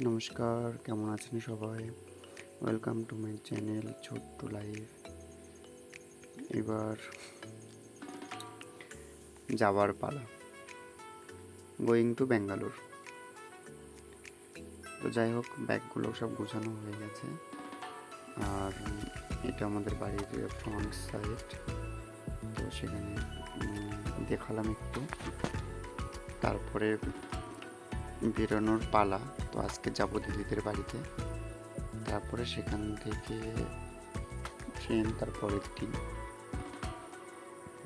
নমস্কার, কেমন আছেন সবাই? ওয়েলকাম টু মাই চ্যানেল ছোট্ট লাইফ। এবার যাওয়ার পালা, গোয়িং টু ব্যাঙ্গালোর। তো যাই হোক, ব্যাগগুলো সব গোছানো হয়ে গেছে। আর এটা আমাদের বাড়ির ফ্রন্ট সাইড। তো সেখানে দেখালাম একটু, তারপরে বেরোনোর পালা। তো আজকে যাবো দিদিদের বাড়িতে, তারপরে সেখান থেকে ট্রেন তারপরের দিন।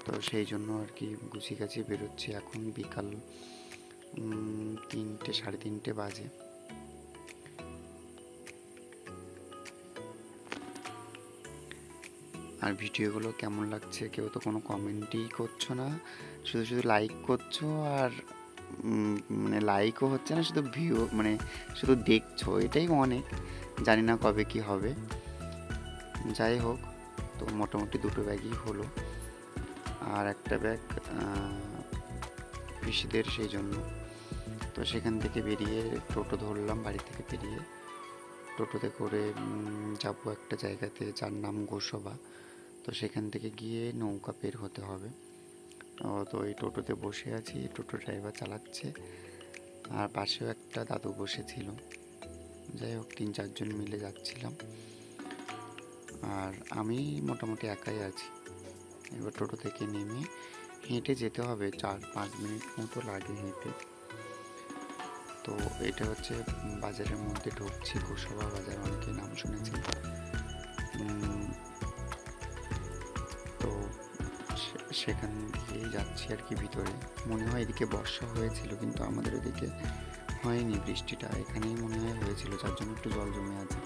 তো সেই জন্য আর কি গুছিয়ে গাছিয়ে বেরোচ্ছি। এখন বিকাল 3টে, 3:30 বাজে। আর ভিডিওগুলো কেমন লাগছে কেউ তো কোনো কমেন্টই করছো না, শুধু শুধু লাইক করছো। আর মানে লাইকও হচ্ছে না, শুধু ভিউ মানে শুধু দেখছো, এটাই অনেক। জানি না কবে কি হবে। যাই হোক, তো মোটামুটি 2টো ব্যাগই হলো, আর একটা ব্যাগ পিসিদের, সেই জন্য। তো সেখান থেকে বেরিয়ে টোটো ধরলাম, বাড়ি থেকে বেরিয়ে টোটোতে করে যাবো একটা জায়গাতে যার নাম গোসবা। তো সেখান থেকে গিয়ে নৌকা বের হতে হবে। তো এই টোটোতে বসে আছি, টোটো ড্রাইভার চালাচ্ছে, আর পাশেও একটা দাদু বসেছিল। যাই হোক, 3-4 জন মিলে যাচ্ছিলাম, আর আমি মোটামুটি একাই আছি। এবার টোটো থেকে নেমে হেঁটে যেতে হবে, 4-5 মিনিট মতো লাগে হেঁটে। তো এটা হচ্ছে বাজারের মধ্যে ঢুকছি, গোসবা বাজার, অনেকে নাম শুনেছেন। তো সেখান দিয়েই যাচ্ছি আর কি ভিতরে। মনে হয় এদিকে বর্ষা হয়েছিল, কিন্তু আমাদের এদিকে হয়নি বৃষ্টিটা, এখানেই মনে হয় হয়েছিল, যার জন্য একটু জল জমে আছে।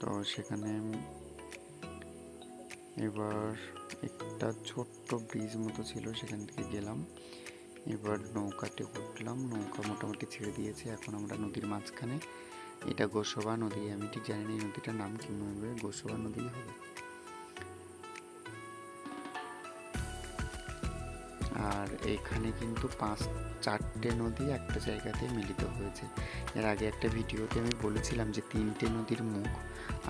তো সেখানে এবার একটা ছোট্ট ব্রিজ মতো ছিল, সেখান থেকে গেলাম। এবার নৌকাতে উঠলাম, নৌকা মোটামুটি ছেড়ে দিয়েছে, এখন আমরা নদীর মাঝখানে। এটা গোসবা নদী, আমি ঠিক জানি না এই নদীটার নাম কি, হবে গোসবা নদী হবে। আর এইখানে কিন্তু 4টে নদী একটা জায়গাতে মিলিত হয়েছে। এর আগে একটা ভিডিওতে আমি বলেছিলাম যে 3টে নদীর মুখ,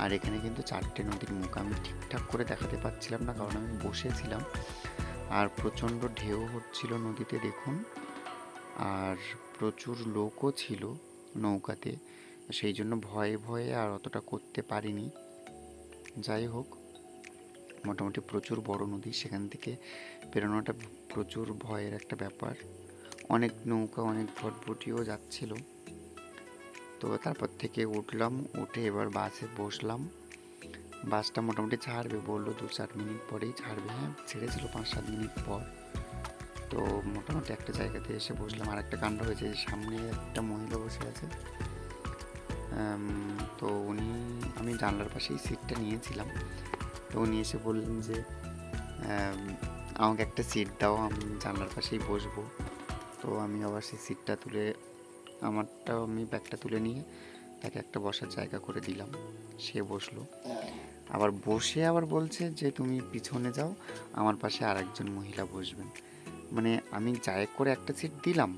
আর এখানে কিন্তু 4টে নদীর মুখ। আমি ঠিকঠাক করে দেখাতে পারছিলাম না, কারণ আমি বসেছিলাম, আর প্রচণ্ড ঢেউ হচ্ছিল নদীতে দেখুন, আর প্রচুর লোকও ছিল নৌকাতে, সেই জন্য ভয়ে ভয়ে আর অতটা করতে পারিনি। যাই হোক, মোটামুটি প্রচুর বড় নদী, সেখান থেকে বেরোনোটা প্রচুর ভয়ের একটা ব্যাপার। অনেক নৌকা, অনেক ভটভটিও যাচ্ছিল। তো তারপর থেকে উঠলাম, উঠে এবার বাসে বসলাম। বাসটা মোটামুটি ছাড়বে বললো, 2-4 মিনিট পরেই ছাড়বে। হ্যাঁ, ছেড়েছিল 5-7 মিনিট পর। তো মোটামুটি একটা জায়গাতে এসে বসলাম। আর একটা কাণ্ড হয়েছে, সামনে একটা মহিলা বসে আছে। তো আমি জানলার পাশেই সিটটা নিয়েছিলাম। তো উনি এসে বললেন যে আমাকে একটা সিট দাও, আমি জানলার পাশেই বসবো। তো আমি আবার সেই সিটটা তুলে, আমি ব্যাগটা তুলে নিয়ে তাকে একটা বসার জায়গা করে দিলাম। সে বসলো, আবার বসে আবার বলছে যে তুমি পিছনে যাও, আমার পাশে আর একজন মহিলা বসবেন। মানে আমি জায়গা করে একটা সিট দিলাম,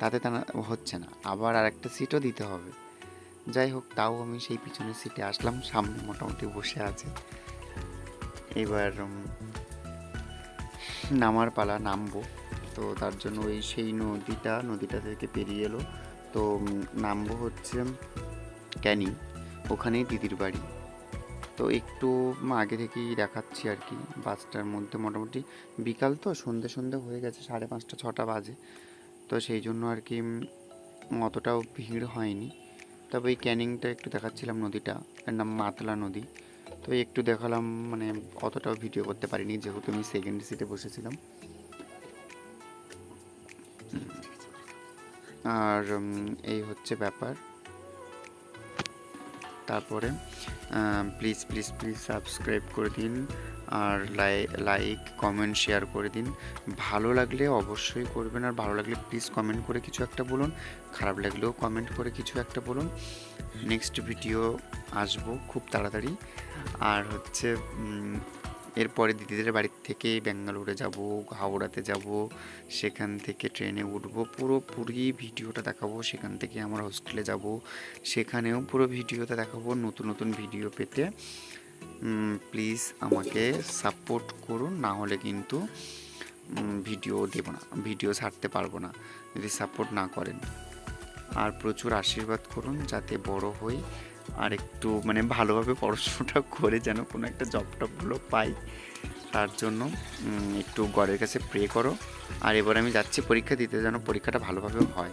তাতে তা হচ্ছে না, আবার আর একটা সিটও দিতে হবে। যাই হোক, তাও আমি সেই পিছনের সিটে আসলাম, সামনে মোটামুটি বসে আছে। এবার নামার পালা, নামবো। তো তার জন্য সেই নদীটা থেকে পেরিয়ে এলো। তো নামবো হচ্ছে ক্যানিং, ওখানেই দিদির বাড়ি। তো একটু আগে থেকেই দেখাচ্ছি আর কি। বাসটার মধ্যে মোটামুটি বিকাল, তো সন্ধে সন্ধে হয়ে গেছে, 5:30-6টা বাজে। তো সেই জন্য আর কি অতটাও ভিড় হয়নি। তবে এই ক্যানিংটা একটু দেখাচ্ছিলাম, নদীটা এর নাম মাতলা নদী। তো একটু দেখালাম, মানে অতটাও ভিডিও করতে পারিনি, যেহেতু আমি সেকেন্ড সিটে বসেছিলাম। আর এই হচ্ছে ব্যাপার। তারপরে প্লিজ প্লিজ প্লিজ সাবস্ক্রাইব করে দিন, আর লাইক কমেন্ট শেয়ার করে দিন। ভালো লাগলে অবশ্যই করবেন, আর ভালো লাগলে প্লিজ কমেন্ট করে কিছু একটা বলুন, খারাপ লাগলেও কমেন্ট করে কিছু একটা বলুন। নেক্সট ভিডিও আসবো খুব তাড়াতাড়ি। আর হচ্ছে এরপরে দিদিদের বাড়ি থেকে ব্যাঙ্গালোরে যাব, হাওড়াতে যাব, সেখান থেকে ট্রেনে উঠবো, পুরোপুরি ভিডিওটা দেখাবো। সেখান থেকে আমার হোস্টেলে যাব, সেখানেও পুরো ভিডিওটা দেখাবো। নতুন নতুন ভিডিও পেতে প্লিজ আমাকে সাপোর্ট করুন, না হলে কিন্তু ভিডিও দেবো না, ভিডিও ছাড়তে পারবো না যদি সাপোর্ট না করেন। আর প্রচুর আশীর্বাদ করুন যাতে বড় হই আর একটু মানে ভালোভাবে পড়াশোনাটা করে যেন কোনো একটা জব টবগুলো পাই, তার জন্য একটু গডের কাছে প্রে করো। আর এবার আমি যাচ্ছি পরীক্ষা দিতে, যেন পরীক্ষাটা ভালোভাবে হয়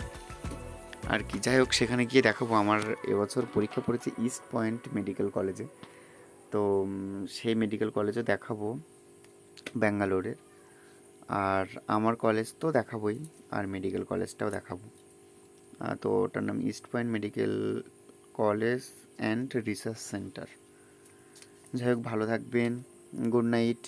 আর কি। যাই হোক, সেখানে গিয়ে দেখাবো। আমার এবছর পরীক্ষা পড়েছে ইস্ট পয়েন্ট মেডিকেল কলেজে, তো সেই মেডিকেল কলেজও দেখাবো ব্যাঙ্গালোরের। আর আমার কলেজ তো দেখাবোই, আর মেডিকেল কলেজটাও দেখাবো। তো ওটার নাম east point medical college and research centre. যাই হোক, ভালো থাকবেন, গুড নাইট।